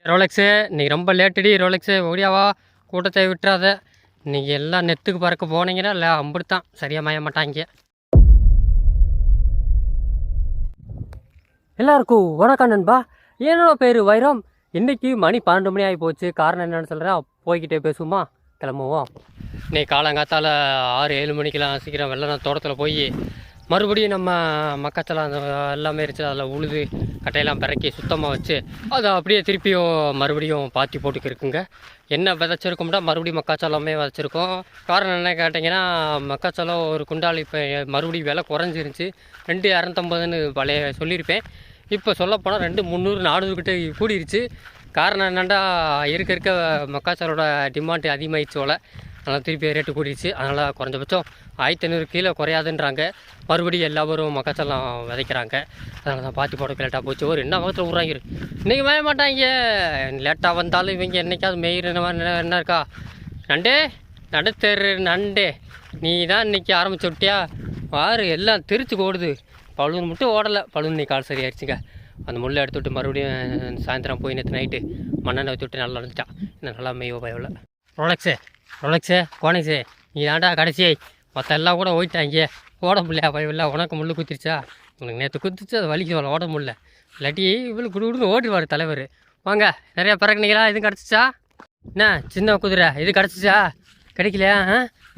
Rolex இன்றைக்கி ரொம்ப லேட்டடி Rolex ஓடியாவா கூட்டத்தை விட்டுறாத. இன்றைக்கி எல்லாம் நெத்துக்கு பறக்க போனீங்கன்னா இல்லை அம்புடுத்தான் சரியாக மாய மாட்டாங்க. எல்லாருக்கும் வணக்கம் நண்பா. என்னோட பேர் வைரம். இன்றைக்கி மணி 12 மணி ஆகி போச்சு. காரணம் என்னென்னு சொல்கிறேன், போய்கிட்டே பேசுவோமா, கிளம்புவோம். இன்றைக்கி காலங்காத்தால் 6-7 மணிக்கெலாம் சீக்கிரம் வெள்ளம் தோட்டத்தில் போய் மறுபடியும் நம்ம மக்காச்சோளம் அந்த எல்லாமே இருந்துச்சு, அதில் உழுது கட்டையெல்லாம் பிறக்கி சுத்தமாக வச்சு அதை அப்படியே திருப்பியும் மறுபடியும் பாத்தி போட்டுக்கிருக்குங்க. என்ன விதைச்சிருக்கோம்னா மறுபடியும் மக்காச்சோளமே விதைச்சிருக்கோம். காரணம் என்ன கேட்டிங்கன்னா, மக்காச்சோளம் ஒரு குண்டால் இப்போ மறுபடியும் விலை குறைஞ்சிருந்துச்சு. 2,250ன்னு பழைய சொல்லியிருப்பேன். இப்போ சொல்லப்போனால் 2,300-400 கிட்டே கூடிருச்சு. காரணம் என்னென்னா, இருக்க மக்காச்சோளோட டிமாண்ட் அதிகமாகிடுச்சு போல், அதனால் திருப்பி ரேட்டு கூடிடுச்சு. அதனால் குறைஞ்சபட்சம் 1,500 கீழே குறையாதுன்றாங்க. மறுபடியும் எல்லாரும் மக்காச்சோளம் விதைக்கிறாங்க. அதனால தான் பாத்தி போட லேட்டாக போச்சு. ஒரு என்ன வகத்தில் விட்றாங்க, இன்றைக்கி மேய மாட்டாங்க. லேட்டாக வந்தாலும் இவங்க என்றைக்காவது மெயிர் என்ன இருக்கா. நடுத்தெரு நண்டே, நீ தான் இன்றைக்கி ஆரம்பிச்சு விட்டியா வாரு, எல்லாம் திருச்சி ஓடுது. பழுன்னு மட்டும் ஓடலை. பழுன்னு நீ கால் சரியாயிடுச்சுங்க. அந்த முள்ளை எடுத்து விட்டு மறுபடியும் சாயந்தரம் போய் நேற்று நைட்டு மண்ணெண்ணெய் ஊற்றி விட்டு நல்லா இருந்துச்சான். இன்னும் நல்லா மெய்வோ பயவில். ரோலெக்ஸு கோனேக்ஸு, நீ தாண்டா கடைசி. மற்ற எல்லாம் கூட ஓயிட்டாங்க. ஓட முடியல பயவில்லை. உனக்கு முள் குத்திருச்சா? உனக்கு நேற்று குத்திச்சு, அது வலிக்கு ஓட முடியல. இல்லாட்டி இவ்வளோ குடுன்னு ஓடிடுவார் தலைவர். வாங்க, நிறையா பிறகுனீங்களா? இது கிடச்சிச்சா? என்ன சின்ன குதிரை இது கிடச்சிச்சா? கிடைக்கலையா?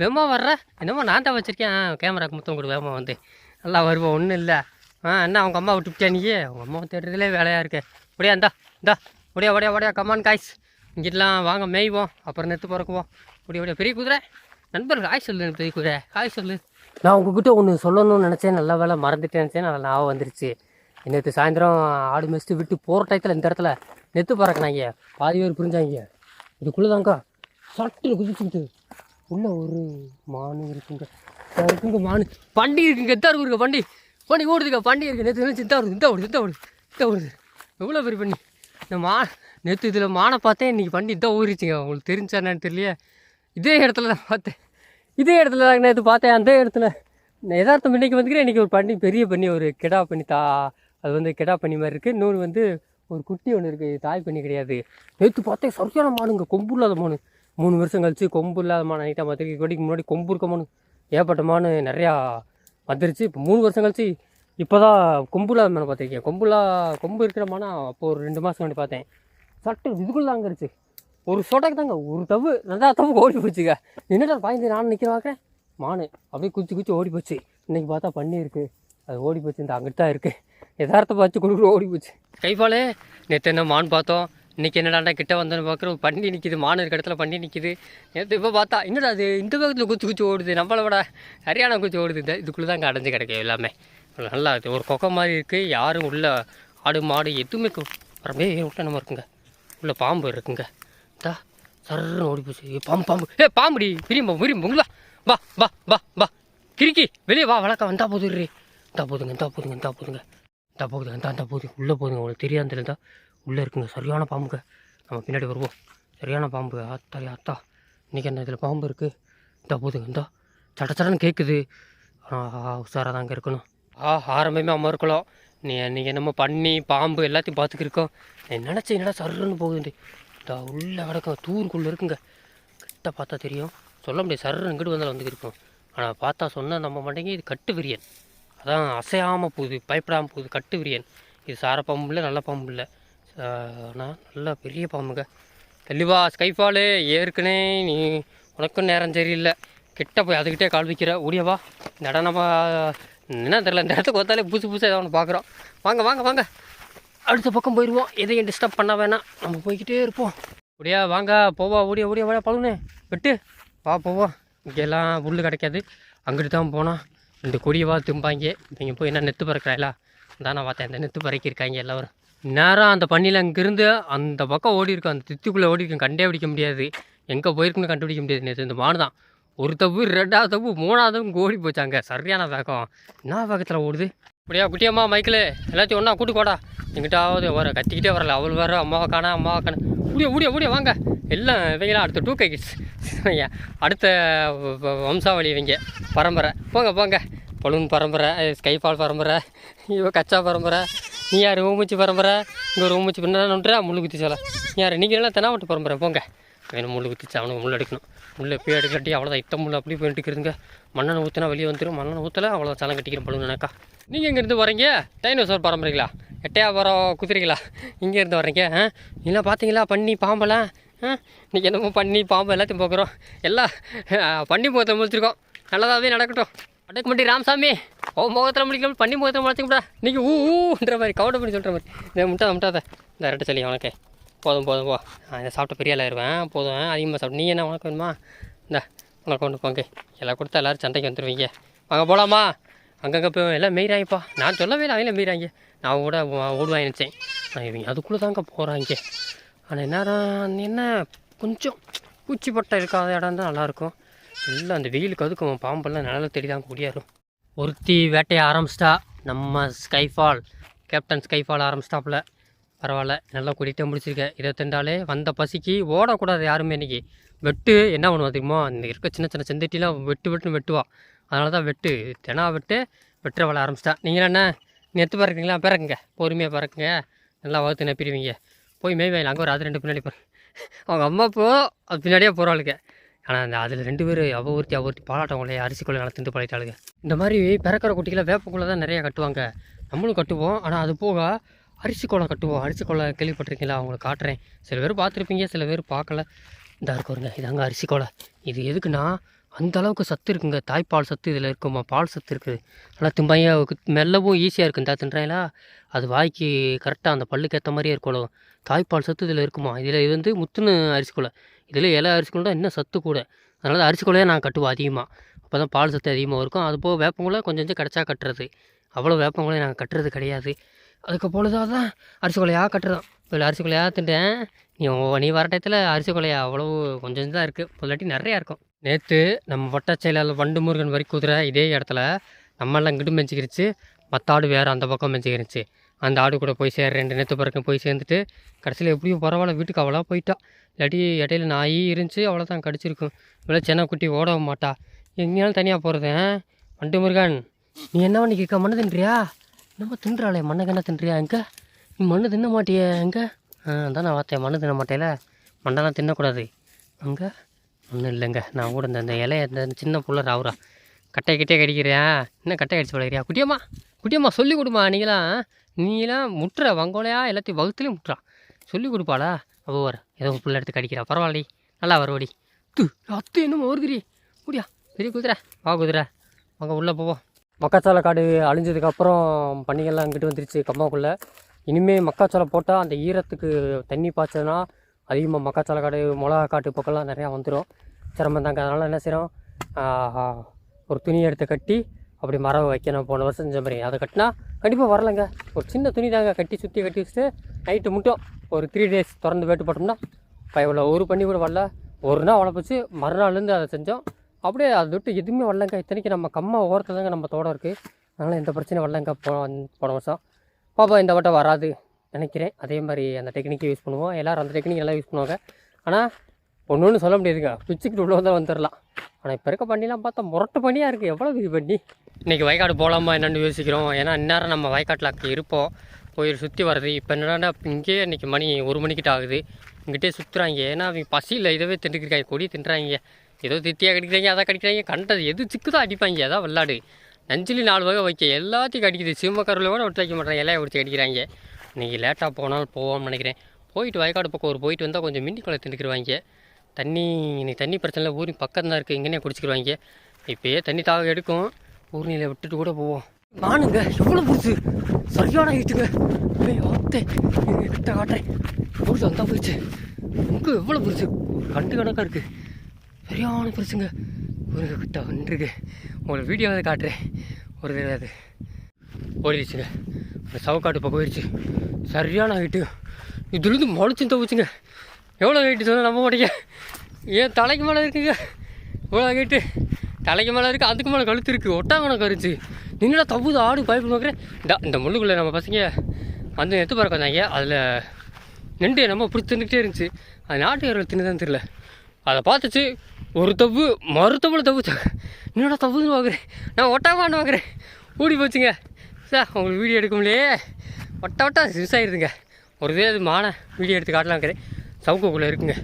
வெம்மா வர்ற என்னமோ நான் தான் வச்சுருக்கேன். கேமராக்கு மொத்தம் கொடு, வேமா வந்து நல்லா வருவோம். ஒன்றும் இல்லை. என்ன அவங்க அம்மா விட்டுவிட்டியா? நீ அவங்க அம்மா தேடுறதுலே வேலையாக இருக்கு. அப்படியா இந்தா ஓடியா கமான் காய்ஸ், இங்கிட்டலாம் வாங்க மேய்வோம், அப்புறம் நெத்து பிறக்குவோம். ஓடியா பெரிய குதிரை. நண்பர்கள் காய் சொல்லு, பெரிய குதிரை காய் சொல்லு. நான் உங்ககிட்ட ஒன்று சொல்லணும்னு நினச்சேன், நல்ல வேலை மறந்துட்டேன் நினச்சேன். நல்லா ஞாபகம் வந்துருச்சு. நேற்று சாயந்தரம் ஆடு மேய்ச்சிட்டு விட்டு போகிற டயத்தில் இந்த இடத்துல நெத்து பறக்கினாங்க. பாதி பேர் புரிஞ்சாங்க. இதுக்குள்ளே தாங்க சட்டுன்னு குதிச்சுக்கிட்டு உள்ளே ஒரு மானு இருக்குங்க மானு. பண்டி இருக்குங்க, எத்தா இருக்குங்க பண்ணி ஓடுதுங்க. பண்டி இருக்குது. நேற்று சித்தா ஓடுது. எவ்வளோ பெரிய பண்ணி. இந்த நேற்று இதில் மானை பார்த்தேன், இன்றைக்கி பண்ணி இதான் ஊறிச்சுங்க. உங்களுக்கு தெரிஞ்சா என்னன்னு தெரியலையே. இதே இடத்துல தான் பார்த்தேன். நேற்று பார்த்தேன். அந்த இடத்துல எதார்த்தம் இன்றைக்கி வந்துக்கிறேன். இன்றைக்கி ஒரு பண்ணி, பெரிய பண்ணி, ஒரு கிடா பண்ணி அது வந்து கிடா பண்ணி மாதிரி இருக்குது. இன்னொன்று வந்து ஒரு குட்டி ஒன்று இருக்குது, தாய் பண்ணி கிடையாது. நேற்று பார்த்தேன் சரியான மானுங்க, கொம்பு இல்லாத மானு. 3 வருஷம் கழிச்சு கொம்பு இல்லாத மானு நைட்டாக பார்த்துருக்கு. கொடிக்கு முன்னாடி கொம்பு இருக்க மானு ஏற்பட்ட மானு நிறையா வந்துருச்சு. இப்போ 3 வருஷம் கழிச்சு இப்போ தான் கொம்பு இல்லாத மானை பார்த்துருக்கேன். கொம்பு இருக்கிற மானா அப்போது ஒரு 2 மாதம் முன்னாடி பார்த்தேன். சட்டு இதுக்குள்ளே தாங்கிருச்சு. ஒரு சொடக்கு தாங்க, ஒரு தவு நல்லா தவு ஓடி போச்சுங்க. என்னடா பாய்ந்து நானும் நிற்கிற பார்க்குறேன், மானு அப்படியே குச்சி ஓடி போச்சு. இன்றைக்கி பார்த்தா பண்ணி இருக்குது, அது ஓடி போச்சு. இந்த அங்கிட்டு தான் இருக்குது. எதார்த்தம் பார்த்து கொடுக்குற ஓடி போச்சு. கைப்பாலே நேற்று என்ன மான் பார்த்தோம், இன்றைக்கி என்னடாண்டா கிட்ட வந்தோன்னு பார்க்குற பண்ணி நிற்கிது. மான் இருக்க இடத்துல பண்ணி நிற்கிது. நேற்று இப்போ பார்த்தா என்னடா அது இந்த பக்கத்தில் குச்சி ஓடுது, நம்மளை விட சரியான குச்சி ஓடுது. இதுக்குள்ளே தாங்க அடைஞ்சு கிடைக்கும் எல்லாமே. நல்லா இருக்குது. ஒரு கொக்கை மாதிரி இருக்குது. யாரும் உள்ள ஆடு மாடு எதுவுமே வரமே விட்ட நம்ம இருக்குங்க. உள்ள பாம்பு இருக்குங்க. தா சர்ன்னு ஓடி போச்சு. பாம்புடி விரும்புங்களா? வா கிறுக்கி வெளியே வா. வழக்கம் வந்தா போதுங்க. உள்ளே போதுங்க. உங்களுக்கு தெரியாது இருந்தா உள்ளே இருக்குங்க. சரியான பாம்புங்க. நம்ம பின்னாடி வருவோம். சரியான பாம்பு. ஆத்தா இன்றைக்கி என்ன இதில் பாம்பு இருக்குது. போதுங்க. சடன்னு கேட்குது. உஷாராக தாங்க இருக்கணும். ஆரம்பமே அம்மா இருக்கலாம். நீங்கள் என்னமோ பண்ணி பாம்பு எல்லாத்தையும் பார்த்துக்கிருக்கோம். நினச்சேன் என்னடா சர்ன்னு போகுது. உள்ளே கிடக்கும், தூருக்குள்ளே இருக்குங்க. கிட்ட பார்த்தா தெரியும், சொல்ல முடியாது. சர்ன்னு இங்கிட்டு வந்தாலும் வந்துக்கிருக்கோம். ஆனால் பார்த்தா சொன்னால் நம்ம மாட்டேங்க. இது கட்டு விரியன். அதான் அசையாமல் போகுது, பயப்படாமல் போகுது. கட்டு விரியன். இது சார பாம்பு இல்லை, நல்ல பாம்பு இல்லை. ஆனால் நல்லா பெரிய பாம்புங்க. தெளிவா ஸ்கைஃபாலு ஏற்கனவே நீ உனக்கும் நேரம் சரியில்லை. கிட்ட போய் அதுக்கிட்டே கால் வைக்கிற. ஓடியவா. இந்த இடம் நம்ம என்ன தெரியல, இந்த இடத்துக்கு வந்தாலே புதுசாக ஏதாவது ஒன்று பார்க்குறோம். வாங்க அடுத்த பக்கம் போயிடுவோம். எதையும் டிஸ்டர்ப் பண்ண வேணாம், நம்ம போய்கிட்டே இருப்போம். அப்படியா வாங்க போவா. ஓடியா பழுனே விட்டு வா போவோம். இங்கெல்லாம் புல் கிடைக்காது. அங்கிட்டு தான் போனால் இந்த கொடியவா திரும்பாங்க. இங்கே போய் என்ன நெத்து பறக்கிறாங்களா தான் நான் பார்த்தேன். அந்த நெத்து பறக்கிருக்காங்க எல்லோரும். நேரம் அந்த பண்ணியில் அங்கேருந்து அந்த பக்கம் ஓடி இருக்கும். அந்த தித்துக்குள்ளே ஓடி இருக்கும். கண்டே பிடிக்க முடியாது, எங்கே போயிருக்குன்னு கண்டுபிடிக்க முடியாது. நேற்று இந்த மாடு தான் ஒரு தப்பு, 2வது தப்பு, 3வது தப்பு ஓடி போச்சாங்க. சரியான வேகம். என்ன வேகத்தில் ஓடுது. அப்படியா குட்டியம்மா மைக்கில் எல்லாத்தையும் ஒன்றா கூட்டு போடா. எங்கிட்டாவது வர கத்திக்கிட்டே வரல. அவள் வேறு அம்மாவை காணா. ஊடியா வாங்க. எல்லாம் இவங்களாம் அடுத்த 2K கிட்ஸ். அடுத்த வம்சாவளி இவங்க பரம்பரை. போங்க பலூன் பரம்பரை, ஸ்கைஃபால் பரம்பரை, இவ கச்சா பரம்பரை, நீ யார் ஊமுச்சு பரம்பரை இங்கே ஒரு ஊமுச்சு பண்ணா முள்ளு குத்தி சொல்ல யார் நீங்கள் எல்லாம் தெனாவட்டு பரம்பரை போங்க வேணும் முள்ளு குத்திச்சு அவனுக்கு முள் எடுக்கணும் முள்ளை போய் எடுக்கட்டி அவ்வளோதான் இட்ட முள் அப்படியே போயிட்டு இருக்கிறதுங்க மண்ணெண்ணை ஊற்றினா வெளியே வந்துடும் மண்ணெண்ணை ஊற்றலை அவ்வளோ சலம் கட்டிக்கிறேன் பழுங்கனாக்கா நீங்கள் இங்கேருந்து வரீங்க டைனோசர் பரம்பரைங்களா எட்டையாபுரம் குதிரைங்களா இங்கேருந்து வரீங்க இதெல்லாம் பார்த்தீங்களா பண்ணி பாம்பெல்லாம் இன்றைக்கி என்னமோ பண்ணி பாம்பு எல்லாத்தையும் போக்குறோம் எல்லாம் பண்ணி முகத்தை முடிச்சிருக்கோம் நல்லதாகவே நடக்கட்டும் அடக்கு மட்டும் ராமசாமி முகத்தில் முடிக்கணும் பண்ணி முகத்தில் முடிச்சுக்கூடா இன்றைக்கி ஊன்ற மாதிரி கவுண்டர் பண்ணி சொல்கிற மாதிரி இந்த முட்டாத இந்த ரெட்டை சொல்லி உனக்கு போதும் போ இதை சாப்பிட்ட பெரிய ஆளாயிருவேன் போதும் அதிகமாக சாப்பிட்டு நீ என்ன உனக்கு வேணுமா இந்த உனக்கு கொண்டு போங்க எல்லாம் கொடுத்தா எல்லோரும் சண்டைக்கு வந்துடுவீங்க வாங்க போகலாமா அங்கங்கே போய் எல்லாம் மெய்றாங்கப்பா நான் சொல்லவே இல்லை அவங்கள மெய்றாங்க நான் கூட ஓடுவாங்க நினச்சேன் இவங்க அதுக்குள்ளே தாங்க போகிறாங்க ஆனால் என்ன கொஞ்சம் பூச்சி பட்டை இருக்காத இடம் தான் நல்லாயிருக்கும் இல்லை அந்த வெயிலுக்கு அதுக்கும் பாம்பெல்லாம் நிழலை தேடி தான் கூடியாரும் ஒருத்தி வேட்டையை ஆரம்பிச்சிட்டா நம்ம ஸ்கைஃபால் கேப்டன் ஸ்கைஃபால் ஆரம்பிச்சிட்டாப்புல பரவாயில்ல நல்லா கூட்டிகிட்டே முடிச்சிருக்கேன் 22 வந்த பசிக்கு ஓடக்கூடாது யாருமே இன்றைக்கி வெட்டு என்ன பண்ணுவோம் தெரியுமோ அந்த இருக்க சின்ன சின்ன செந்தட்டிலாம் வெட்டுன்னு வெட்டுவா அதனால தான் வெட்டுற வேலை ஆரம்பிச்சிட்டா நீங்கள் என்ன நெத்து பறக்குங்களா பிறக்குங்க பொறுமையாக பறக்குங்க நல்லா வகுத்து நப்பிடுவீங்க போய் மேய்வாயில் அங்கே ஒரு அது 2 பின்னாடி போகிறேன் அவங்க அம்மா அது பின்னாடியே போகிறாளுங்க ஆனால் அந்த அதில் 2 பேர் ஒருத்தி பாலாட்டவங்களே அரிசி கொள்ளை நல்லா திண்டு பழகிட்டாளுங்க இந்த மாதிரி பிறக்கிற குட்டிகளை வேப்பக்குள்ளே தான் நிறையா கட்டுவாங்க நம்மளும் கட்டுவோம் ஆனால் அது போக அரிசி கொலை கட்டுவோம் அரிசி கொலை கேள்விப்பட்டிருக்கீங்களா அவங்களை காட்டுறேன் சில பேர் பார்த்துருப்பீங்க சில பேர் பார்க்கல இந்த இருக்குங்க இதாங்க அரிசி கொலை இது எதுக்குன்னா அந்த அளவுக்கு சத்து இருக்குங்க தாய்ப்பால் சத்து இதில் இருக்குமா பால் சத்து இருக்குது ஆனால் திம்பாங்க மெல்லவும் ஈஸியாக இருக்குந்தா தின்றாங்களா அது வாய்க்கு கரெக்டாக அந்த பல்லுக்கு ஏற்ற மாதிரியே இருக்கணும் தாய்ப்பால் சத்து இதில் இருக்குமா இதில் இது வந்து முத்துன்னு அரிசி கொலை இதில் இலை அரிசி கொலை இன்னும் சத்து கூட அதனால அரிசி கொலையை நான் கட்டுவோம் அதிகமாக அப்போ தான் பால் சத்து அதிகமாக இருக்கும் அது போக வேப்பங்குலை கொஞ்சம் கிடச்சா கட்டுறது அவ்வளோ வேப்பங்குலையை நாங்கள் கட்டுறது கிடையாது அதுக்கு பொழுதாக தான் அரிசி கொலையாக கட்டுறோம் இப்போ அரிசி கொலையாக திட்டேன் நீ வர டயத்தில் அரிசி கொலையா அவ்வளோ கொஞ்சம் தான் இருக்குது இல்லாட்டி நிறையா இருக்கும் நேற்று நம்ம வட்டச்செயலாளர் வண்டு முருகன் வரி குதிரை இதே இடத்துல நம்மளாம் இங்கிட்டு மெஞ்சிக்கிருச்சு மற்ற ஆடு வேறு அந்த பக்கம் மெஞ்சிக்கிருச்சு அந்த ஆடு கூட போய் 2 நேற்று பிறகு போய் சேர்ந்துட்டு கடைசியில் எப்படியும் பரவாயில்ல வீட்டுக்கு அவ்வளோ போயிட்டா இல்லாட்டி இடையில நாய் இருந்துச்சு அவ்வளோதான் கடிச்சிருக்கும் இவ்வளோ சின்ன குட்டி ஓடவும் மாட்டா எங்கேயாலும் தனியாக போகிறது வண்டு முருகன் நீ என்ன பண்ணி கேட்க மண்ணு தின்றியா நம்ம தின்றாளே மண்ணுக்கு என்ன தின்றியா எங்கே நீ மண்ணு தின்ன மாட்டியே எங்கே அதான் நான் பார்த்தேன் மண்ணு தின்ன மாட்டேல மண்ணெல்லாம் தின்னக்கூடாது அங்கே ஒன்றும் இல்லைங்க நான் கூட இந்த இலைய இந்த சின்ன புள்ள ராவுரா கட்டைக்கிட்டே கடிக்கிறியா இன்னும் கட்டை கடிச்சு பழகிறியா குட்டியம்மா சொல்லி கொடுமா நீலாம் முட்டுற வங்கோலையா எல்லாத்தையும் வகுத்துலேயும் முட்டுறா சொல்லி கொடுப்பாளா அவள் வர ஏதோ புள்ள எடுத்து கடிக்கிறா பரவாயில்லை நல்லா வருவடி அத்து என்னமோ வருதுரி முடியா பெரிய குதிரை குதிரை வாங்க உள்ளே போவோம் மக்காச்சோள காடு அழிஞ்சதுக்கப்புறம் பண்டிகைலாம் இங்கிட்டு வந்துருச்சு கம்மாக்குள்ளே இனிமேல் மக்காச்சோளம் போட்டால் அந்த ஈரத்துக்கு தண்ணி பாய்ச்சதுன்னா அதிகமாக மக்காச்சோள காடு மிளகா காட்டு பக்கம்லாம் நிறையா வந்துடும் சிரமம் தாங்க அதனால் என்ன செய்கிறோம் ஒரு துணி எடுத்து கட்டி அப்படி மரம் வைக்கணும் போன வருஷம் செஞ்ச மாதிரி அதை கட்டினா கண்டிப்பாக வரலைங்க ஒரு சின்ன துணி தாங்க சுற்றி கட்டி வச்சுட்டு நைட்டு மட்டும் ஒரு 3 days திறந்து வேட்டு போட்டோம்னா இவ்வளோ ஒரு பண்ணி கூட வரல ஒரு நாள் வளர்ப்பிச்சு மறுநாள்லேருந்து அதை செஞ்சோம் அப்படியே அதை விட்டு எதுவுமே வரலங்க இத்தனைக்கு நம்ம கம்மா ஓரத்தில் தாங்க நம்ம தோட்டம் இருக்குது அதனால் எந்த பிரச்சனையும் வரலங்க போன வருஷம் பாப்பா இந்த வட்டம் வராது நினைக்கிறேன் அதே மாதிரி அந்த டெக்னிக்கை யூஸ் பண்ணுவோம் எல்லோரும் அந்த டெக்னிக் எல்லாம் யூஸ் பண்ணுவாங்க ஆனால் ஒன்று சொல்ல முடியாதுங்க பிச்சுக்கிட்டு உள்ள வந்தால் வந்துடலாம் ஆனால் இப்போ இருக்க பண்ணிலாம் பார்த்தா முரட்டு பண்ணியாக இருக்குது எவ்வளோ இது பண்ணி இன்றைக்கி வயக்காடு போகலாமா என்னென்னு யோசிக்கிறோம் ஏன்னா இந்நேரம் நம்ம வயக்காட்டில் அங்கே இருப்போம் போய் சுற்றி வர்றது இப்போ என்னடா இங்கேயே இன்றைக்கி மணி 1 மணிக்கிட்ட ஆகுது இங்கிட்டே சுற்றுறாங்க ஏன்னா அவங்க பசியில் இதவே திண்டுக்கிறாங்க கொடி தின்றாங்க ஏதோ திட்டியாக கடிக்கிறாங்க அதை கடிக்கிறாங்க கண்டது எது சிக்குதான் அடிப்பாங்க அதான் விளாடு நஞ்சிலி 4 வகை வைக்க எல்லாத்தையும் கடிக்குது சிம்மக்கருவில் கூட விட்டு வைக்க மாட்டாங்க இலையை உடிச்சு கடிக்கிறாங்க இன்றைக்கி லேட்டாக போனாலும் போவோம்னு நினைக்கிறேன் போயிட்டு வயக்காடு பக்கம் போயிட்டு வந்தால் கொஞ்சம் மிண்டி கொலை திண்டுக்கிடுவாங்க இன்னைக்கு தண்ணி பிரச்சனை ஊரி பக்கம் தான் இருக்குது இங்கேனே குடிச்சிக்கிடுவாங்க இப்போயே தண்ணி தாக எடுக்கும் ஊர்நிலை விட்டுட்டு கூட போவோம் நானுங்க எவ்வளோ புரிச்சு சரியான ஆகிட்டுங்க கிட்ட காட்டுறேன் புரிச்சு வந்தா போயிடுச்சு உங்க எவ்வளோ புரிச்சு கண்டு கணக்காக இருக்குது சரியான புரிச்சுங்க ஒரு கிட்ட வந்துருக்கு உங்களுக்கு வீடியோ வந்து காட்டுறேன் ஒரு தெரியாது ஓடிடுச்சுங்க அந்த சவக்காட்டு பக்கம் போயிடுச்சு சரியான ஹைட்டு இதுலேருந்து முளைச்சும் தவிச்சுங்க எவ்வளோ ஹைட்டு சொன்னால் நம்ப மாட்டேங்க ஏன் தலைக்கு மேலே இருக்குங்க இவ்வளோ ஹைட்டு தலைக்கு மேலே இருக்குது அதுக்கு மேலே கழுத்து இருக்குது ஒட்டாங்கணம் கருச்சு நீங்களா தப்புது ஆடு பயப்பட பார்க்குறேன் இந்த முள்ளுக்குள்ளே நம்ம பசங்க வந்து எடுத்து பறக்க வந்தாங்க அதில் நின்று நம்ம பிடிச்சி தின்னுக்கிட்டே இருந்துச்சு அது நாட்டுக்காரர்கள் தின்னுதான் தெரியல அதை பார்த்துச்சு ஒரு தப்பு மறுத்தவளை தப்புச்சாங்க என்னடா தப்புன்னு பார்க்குறேன் நான் ஒட்டாமான்னு பார்க்குறேன் ஓடி போச்சுங்க சார் உங்களுக்கு வீடியோ எடுக்க முடியலையே வட்ட மிஸ் ஆகிடுதுங்க. ஒரு இதே அது மானை வீடியோ எடுத்து காட்டலாம் இருக்குது. சவுக்குள்ளே இருக்குங்க.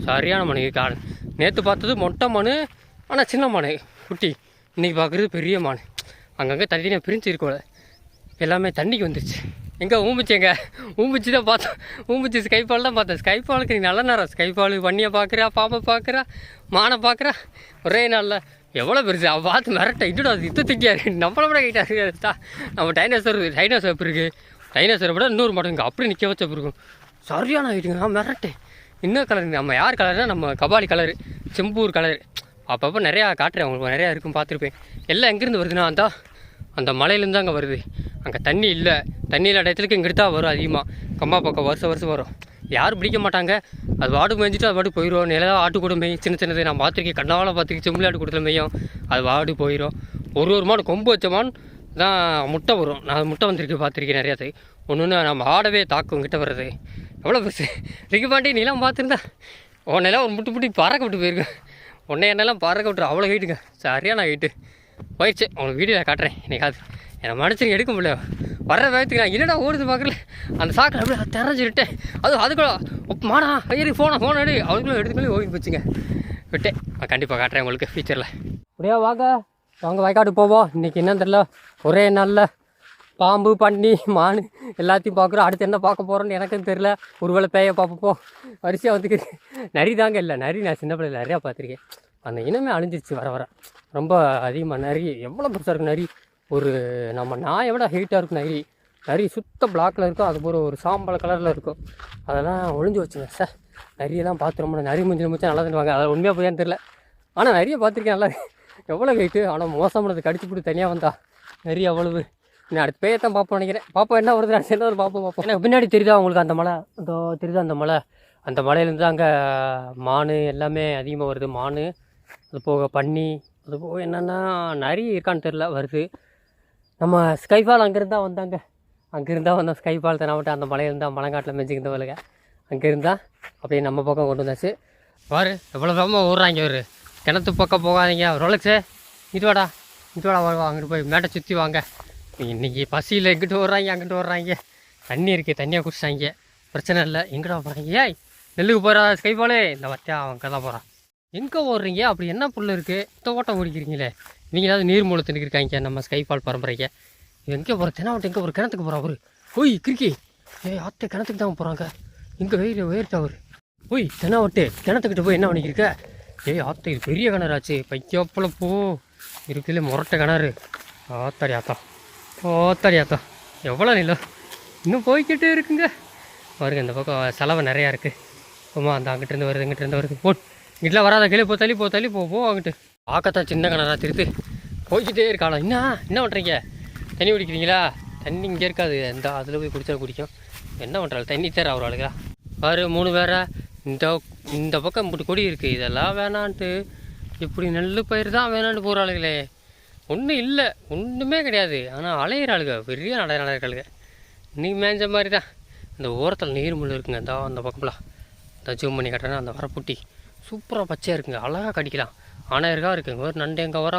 சரியான மணி காடு. நேற்று பார்த்தது மொட்டை மான், ஆனால் சின்ன மான் குட்டி. இன்றைக்கி பார்க்குறது பெரிய மான். அங்கங்கே தண்ணியாக பிரிஞ்சு இருக்கோல, எல்லாமே தண்ணிக்கு வந்துருச்சு. எங்கே ஊம்பிச்சு தான் பார்த்தோம். ஊம்பிச்சு ஸ்கைபால் தான் பார்த்தேன். ஸ்கைபாலுக்கு நீ நல்ல நேரம். ஸ்கைபால் பண்ணியை பார்க்குறா, பாம்பை பார்க்குறா, மானை பார்க்குறா. ஒரே நாளில் எவ்வளோ பெருசு அவள் பார்த்து மிரட்ட. இன்னும் அது திட்டியாரு. நம்மளை விட கைட்டாரு. நம்ம டைனோசர் இருக்குது. டைனோசரை விட இன்னொரு மடங்கு அப்படி நிற்க வச்ச பிறகும் சரியான ஆகிட்டுங்க. நான் மிரட்டேன். இன்னும் கலருங்க. நம்ம யார் கலர்னால் நம்ம கபாலி கலரு, செம்பூர் கலரு. அப்பப்போ நிறையா காட்டுறேன் உங்களுக்கு. நிறையா இருக்கும் பார்த்துருப்பேன். எல்லாம் எங்கேருந்து வருதுன்னா அந்த மலையிலேருந்து அங்கே வருது. அங்கே தண்ணி இல்லை. தண்ணி இல்லாத இடத்துக்கு இங்கிட்டு தான் வரும் அதிகமாக. கம்மா பக்கம் வருஷம் வரும். யாரும் பிடிக்க மாட்டாங்க. அது வாடு மேய்ஞ்சிட்டு அது வாடு போயிடும். நில ஆட்டு கூட மேயும். சின்னது நான் பார்த்துருக்கேன். கண்ணாவில் பார்த்துருக்கேன். செம்பிள் ஆட்டு கூடத்தில் மேயும். அது வாடு போயிடும். ஒரு மான் கொம்பு வச்ச மான் தான் முட்டை வரும். நான் முட்டை வந்திருக்கு பார்த்துருக்கேன் நிறையாத்து. ஒன்று நம்ம ஆடவே தாக்கும் கிட்ட வர்றது. எவ்வளோ பெருசு ரிக்குபாண்டி நீலாம் பார்த்துருந்தா உன்னெல்லாம் ஒரு முட்டி பறக்க விட்டு போயிருக்கேன். என்னெல்லாம் பறக்க விட்டுரு. அவ்வளோ ஹைட்டுங்க. சரியான ஹைட்டு போயிடுச்சு. உங்களுக்கு வீடியோவில் காட்டுறேன். என்னைக்காது என்னை மனுஷன் எடுக்க முடியல. வர்ற வேகத்துக்கு நான் என்னடா ஓடுது பார்க்கல. அந்த சாக்கில் அப்படியே தெரிஞ்சுக்கிட்டேன். அதுக்குள்ள மாடா ஐயரு ஃபோனை எடு. அதுக்குள்ளே எடுத்துக்கொள்ளி ஓடி போச்சுங்க. விட்டேன். நான் கண்டிப்பாக காட்டுறேன் உங்களுக்கு ஃபியூச்சரில். அப்படியே வாங்க வயக்காடு போவோம். இன்றைக்கி என்னன்னு தெரில. ஒரே நாளில் பாம்பு, பன்னி, மான் எல்லாத்தையும் பார்க்குறோம். அடுத்து என்ன பார்க்க போகிறோன்னு எனக்கும் தெரில. ஒருவேளை பேயை பார்ப்போம். வரிசையாக வந்துக்குது. நரி தாங்க இல்லை. நரி நான் சின்ன பிள்ளைல நிறையா பார்த்துருக்கேன். அந்த இனமே அழிஞ்சிருச்சு வர ரொம்ப அதிகமாக. நரி எவ்வளோ பெருசாக இருக்கும். நரி ஒரு நம்ம நாயை விட ஹைட்டாக இருக்கும். நரி சுத்த பிளாக்கில் இருக்கும். அது ஒரு சாம்பல் கலரில் இருக்கும். அதெல்லாம் ஒழிஞ்சு வச்சுங்க சார். நரியெல்லாம் பார்த்து ரொம்ப நரி முடிஞ்சு நல்லா தருவாங்க. அதை உண்மையாக போயான்னு தெரில. ஆனால் நிறைய பார்த்துருக்கேன். நல்லா எவ்வளோ ஹைட்டு. ஆனால் மோசமானது கடிச்சு போட்டு தனியாக வந்தா நரி அவ்வளவு. நான் அடுத்து பேயத்தான் பார்ப்போம் நினைக்கிறேன். பாப்பா என்ன வருது. நான் சேர்ந்து பார்ப்போம். எனக்கு பின்னாடி தெரியுதா உங்களுக்கு அந்த மலை? தெரியுதா அந்த மலை? அந்த மலையிலேருந்து அங்கே மான் எல்லாமே அதிகமாக வருது. மான், அது போக பன்னி, அது போக என்னென்னா நிறைய இருக்கான்னு தெரில வருது. நம்ம ஸ்கைஃபால் அங்கேருந்தா வந்தாங்க. வந்தோம். ஸ்கைஃபால் தானே அந்த மலையிலேருந்தா மலைக்காட்டில் மெஞ்சிக்கிந்த வேலைங்க. அங்கேருந்தா அப்படியே நம்ம பக்கம் கொண்டு வந்தாச்சு. பாரு எவ்வளோ வேகமாக ஓடுறாங்க. ஒரு கிணத்து பக்கம் போகாதீங்க. ரோலக்ஸு இது வாடா அங்கிட்டு போய் மேட்டை சுற்றி வாங்க. இன்றைக்கி பசியில் எங்கிட்டு ஓடுறாங்க. தண்ணி இருக்குது. தண்ணியாக குடிச்சிட்டாங்க. பிரச்சனை இல்லை. எங்கிட்ட போகிறாங்க? ஏய் நெல்லுக்கு போகிறா ஸ்கைஃபாலே. இந்த வத்தியா அவங்க தான் போகிறான். எங்கே ஓடுறீங்க? அப்படி என்ன புல் இருக்குது? இந்த ஓட்டம் ஓடிக்கிறீங்களே. இவங்க ஏதாவது நீர் மூலத்துக்கு இருக்காங்க நம்ம ஸ்கைஃபால் பரம்பரைக்கு. எங்கே போகிற தெனாவட்டம்? எங்கே ஒரு கிணத்துக்கு போகிறான் அவரு. ஓய் கிரிக்கி ஆத்தே கிணத்துக்கு தான் போகிறாங்க. எங்கே வெயிட்டா அவர். ஓய் தெனாவட்டு கிணத்துக்கிட்ட போய் என்ன பண்ணிக்கிருக்க? ஆத்தா இது பெரிய கிணறாச்சு. பைக்கப்பல போ இருக்குதுல முரட்டை கிணறு. ஆத்தாடி எவ்வளோ நிலம் இன்னும் போய்கிட்டே இருக்குங்க. பாருங்க இந்த பக்கம் செலவு நிறையா இருக்குது. ஆமாம் அந்த அங்கிட்டிருந்து வருது இங்கிட்டலாம் வராத கீழே தள்ளி போ அங்கிட்டு. பார்க்கத்தான் சின்ன கிணறா திருத்து போய்கிட்டே இருக்காளா. என்ன பண்ணுறீங்க? தண்ணி குடிக்கிறீங்களா? தண்ணி இங்கே இருக்காது. அதில் போய் குடித்தா குடிக்கும். என்ன பண்ணுறாள்? தண்ணி தேர ஒரு ஆளுக்கா பாரு 3 பேரை. இந்த பக்கம் இப்படி கொடி இருக்குது. இதெல்லாம் வேணான்ட்டு இப்படி நெல் பயிர் தான் வேணான்ட்டு போகிற ஆளுங்களே. ஒன்றும் இல்லை, ஒன்றுமே கிடையாது. ஆனால் அலையிற ஆளுங்க பெரிய நடக்கிறாளுங்க. இன்னைக்கு மேய்ஞ்ச மாதிரி தான். இந்த ஓரத்தில் நீர் முள் இருக்குங்க. அந்த பக்கம்லாம் ஜூம் பண்ணி கட்டுறேன்னா அந்த வரப்புட்டி சூப்பராக பச்சையாக இருக்குங்க. அழகாக கடிக்கலாம். ஆனாயிருக்கா இருக்குங்க. ஒரு நண்டு எங்கே வர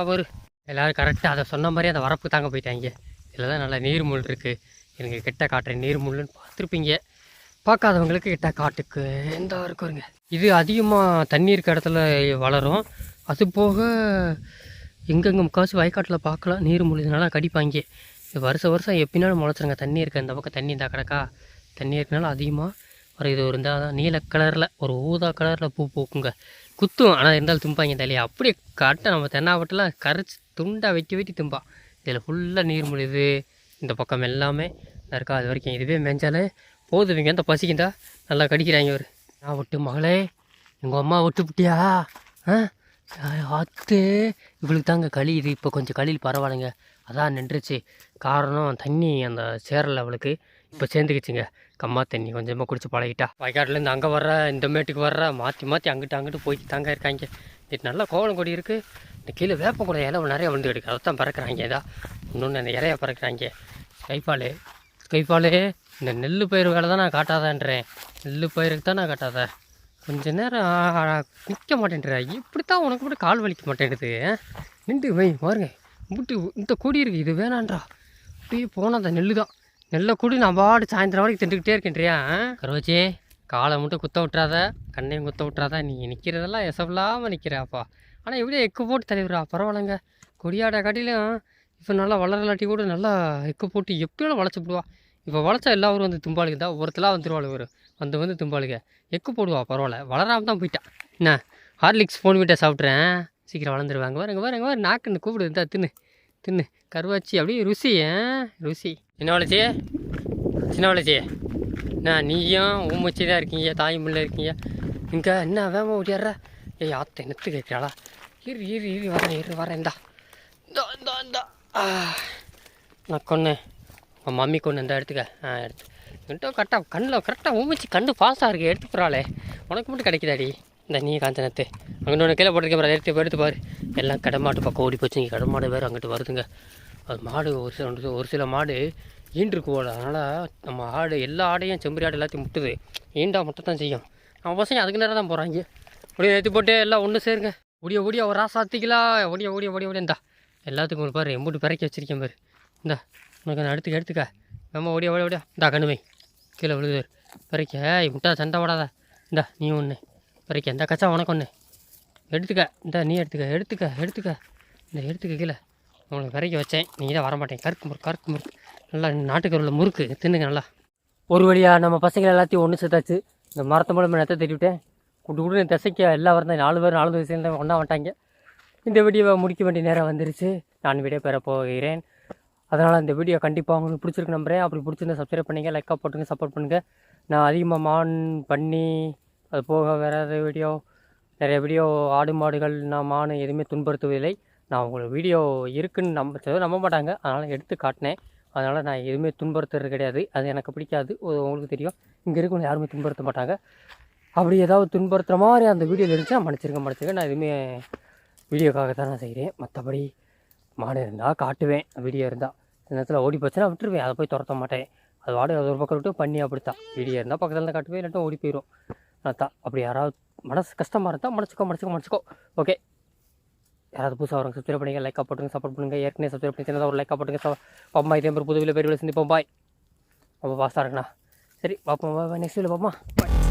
எல்லோரும் கரெக்டாக அதை சொன்ன மாதிரி அந்த வரப்பு தாங்க போயிட்டாங்க. இதில் தான் நல்லா நீர்முள் இருக்குது. எனக்கு கிட்ட காட்டுறேன். நீர்முள்னு பார்த்துருப்பீங்க. பார்க்காதவங்களுக்கு கிட்ட காட்டுக்கு எந்த இருக்குங்க. இது அதிகமாக தண்ணி இருக்க இடத்துல வளரும். அது போக எங்கெங்கே முக்கால்வாசி வயக்காட்டில் பார்க்கலாம் நீர்முள். இதனால கடிப்பாங்க. இது வருஷம் எப்படினாலும் முளைச்சிருங்க. தண்ணி இருக்க இந்த பக்கம் தண்ணி இருந்தால் கிடக்கா. தண்ணி இருக்கனால அதிகமாக ஒரு இது இருந்தால் தான் நீல கலரில் ஒரு ஊதா கலரில் பூ பூக்குங்க. குத்தும். ஆனால் இருந்தாலும் தும்பாங்க தலையா. அப்படியே கட்டை நம்ம தென்னாவட்டெலாம் கரைச்சி துண்டாக வெட்டி தும்பா. இதில் ஃபுல்லாக நீர் முழுது. இந்த பக்கம் எல்லாமே இருக்கா. அது வரைக்கும் இதுவே மேய்ஞ்சாலே போதுவீங்க. அந்த பசிக்குந்தா நல்லா கடிக்கிறாங்க. ஒரு நான் விட்டு மகளே எங்கள் அம்மா விட்டு விட்டியா? ஆத்து இவளுக்கு தாங்க களி. இது இப்போ கொஞ்சம் களியில் பரவாயில்லைங்க. அதான் நின்றுச்சு. காரணம் தண்ணி அந்த சேரலை அவளுக்கு. இப்போ சேர்ந்துக்கிச்சுங்க. கம்மா தண்ணி கொஞ்சமாக குடிச்சு பழகிட்டா. வயக்காட்டிலேருந்து அங்கே வர்ற இந்த மேட்டுக்கு வர்ற மாற்றி அங்கிட்டு போயிட்டு தாங்க இருக்காங்க. இது நல்லா கோவலம் கொடி இருக்குது. இந்த கீழே வேப்ப கூட இலை நிறையா வந்து கிடைக்கும். அதை தான் பறக்கிறாங்க. ஏதா இன்னொன்று அந்த இலையை பறக்கிறாங்க. ஸ்கைஃபாலே இந்த நெல் பயிர் வேலை தான் நான் காட்டாதான்றேன். நெல் பயிருக்கு தான் நான் காட்டாத. கொஞ்சம் நேரம் நிற்க மாட்டேன்ற. இப்படி தான் உனக்கு மட்டும் கால் வலிக்க மாட்டேங்குது. நின்று வை பாருங்க. முட்டு இந்த கொடி இருக்குது. இது வேணான்றா. அப்படியே போனால் அந்த நெல் தான். நெல்லை கூடி நான் பாடு சாயந்தரம் வரைக்கும் திண்டுக்கிட்டே இருக்கேன்றியா கருவாச்சி. காலை மட்டும் குத்த விட்றாத, கண்ணையும் குத்த விட்றாத. நீ நிற்கிறதெல்லாம் எசவில்லாமல் நிற்கிறாப்பா. ஆனால் எப்படியும் எக்கு போட்டு தலைவரா பரவாயில்லைங்க. கொடியாடை காட்டிலும் இப்போ நல்லா வளரலாட்டி கூட நல்லா எக்கு போட்டு எப்படியும் வளைச்சி விடுவா. இப்போ வளைச்சா எல்லாரும் வந்து தும்பாளுக்கு தான் ஒருத்தலாம் வந்துடுவாள். ஒரு வந்து தும்பாளுக்கு எக்கு போடுவா. பரவாயில்ல, வளராமல் தான் போயிட்டான். என்ன ஹார்லிக்ஸ் ஃபோன் விட்டா சாப்பிட்றேன், சீக்கிரம் வளர்ந்துருவாங்க. பாருங்க நாக்கு இந்த கூப்பிடு இருந்தா தின்னு கருவாச்சி. அப்படியே ருசி. சின்ன வளர்ச்சி நான் நீயும் ஊமச்சி தான் இருக்கீங்க, தாயும் பிள்ளை இருக்கீங்க. இங்கே என்ன வேமா ஓடியாடுற? ஏய் ஆத்த நெத்து கேட்குறாளா? இரு வரேன் இந்தா நான் கொன்னேன். மம்மி கொண்டு இந்த எடுத்துக்க. எடுத்து கரெக்டாக ஊமச்சி கண்ணு பாஸாக இருக்கு. எடுத்து போகிறாளே, உனக்கு மட்டும் கிடைக்குதாடி? இந்த நீ காஞ்ச நெத்து அங்கிட்டு ஒன்று கீழே போட்டிருக்கேன். எடுத்து பாரு. எல்லாம் கடமாட்டு பக்கம் ஓடி போச்சு. இங்கே கடமாடு வேறு அங்கிட்டு வருதுங்க. அது மாடு ஒரு சில மாடு ஈன்றுக்கு போல. அதனால் நம்ம ஆடு எல்லா ஆடையும் செம்பரி ஆடு எல்லாத்தையும் முட்டுது. ஈண்டா முட்டை தான் செய்யும். நம்ம பசங்க அதுக்கு நேரம் தான் போகிறாங்க. அப்படியே ஏற்றி போட்டு எல்லாம் ஒன்று சேருங்க. ஓடிய ஒரு ராசாத்திக்கலாம். ஓடிய இந்தா எல்லாத்துக்கும் ஒரு பாரு எம்பூட்டு பிறக்கி வச்சிருக்கேன் பாரு. இந்தா உனக்கு நான் எடுத்துக்க. நம்ம ஓடியா இந்தா கண்ணுமை கீழே விழுது பிறக்க. முட்டை சண்டை போடாத. இந்தா நீ ஒன்று பிறக்க. இந்த கச்சா உனக்கு ஒன்று எடுத்துக்க. இந்த நீ எடுத்துக்க. இந்த எடுத்துக்க கீழே உங்களுக்கு விறக்கி வச்சேன். நீங்கள் தான் வரமாட்டேன். கருக்கு முறுக்கு நல்லா நாட்டுக்கருவில் முறுக்கு தின்னுங்க நல்லா. ஒரு வழியாக நம்ம பசங்களை எல்லாத்தையும் ஒன்று சேர்த்தாச்சு. இந்த மரத்தை மூலம் நெத்தை தட்டிவிட்டேன். கூட்டு திசைக்க எல்லாம் வரதான் 4 பேர் சேர்ந்து ஒன்றா வந்துட்டாங்க. இந்த வீடியோவை முடிக்க வேண்டிய நேரம் வந்துருச்சு. நான் வீடியோ பெற போகிறேன். அதனால் இந்த வீடியோ கண்டிப்பாக உங்களுக்கு பிடிச்சிருக்கு நம்புறேன். அப்படி பிடிச்சிருந்தா சப்ஸ்கிரைப் பண்ணுங்கள், லைக்காக போட்டுங்க, சப்போர்ட் பண்ணுங்கள். நான் அதிகமாக பண்ணி அது போக வேறு நிறைய வீடியோ ஆடு மாடுகள் நான் மான் எதுவுமே துன்புறுத்துவதில்லை. நான் உங்களுக்கு வீடியோ இருக்குதுன்னு நம்ப மாட்டாங்க, அதனால் எடுத்து காட்டினேன். அதனால் நான் எதுவுமே துன்புறுத்துறது கிடையாது. அது எனக்கு பிடிக்காது, உங்களுக்கு தெரியும். இங்கே இருக்கணும் யாருமே துன்புறுத்த மாட்டாங்க. அப்படி ஏதாவது துன்புறுத்துகிற மாதிரி அந்த வீடியோவில் இருந்துச்சுன்னா மன்னிச்சிருங்க. நான் எதுவுமே வீடியோக்காக தான் நான் செய்கிறேன். மற்றபடி மாடு இருந்தால் காட்டுவேன். வீடியோ இருந்தால் இந்த நேரத்தில் ஓடி போச்சுன்னா விட்டுருவேன். அதை போய் துரத்த மாட்டேன். அது வாடகை அது ஒரு பக்கம் விட்டு பண்ணி அப்படித்தான். வீடியோ இருந்தால் பக்கத்தில் தான் காட்டுவேன், இல்லாட்டும் ஓடி போயிடும். அதான் அப்படி யாராவது மனசு கஷ்டமாக இருந்தால் மன்னிச்சிக்கோ. ஓகே, யாராவது புதுசாக வரவங்க சப்ஸ்கிரைப் பண்ணுங்கள், லைக்காக போட்டுங்க, சப்போர்ட் பண்ணுங்கள். ஏற்கனவே சப்ஸ்கிரைப் பண்ணி சின்னதாக ஒரு லைக்காக போட்டுங்க. பாப்பா இதே மாதிரி புது வீடியோ சந்திப்போம். பாய். ரொம்ப பாஸ்ட்டாக இருக்குண்ணா. சரி பாப்போம். நெக்ஸ்ட் வீடியோ பாப்போம். பாய்.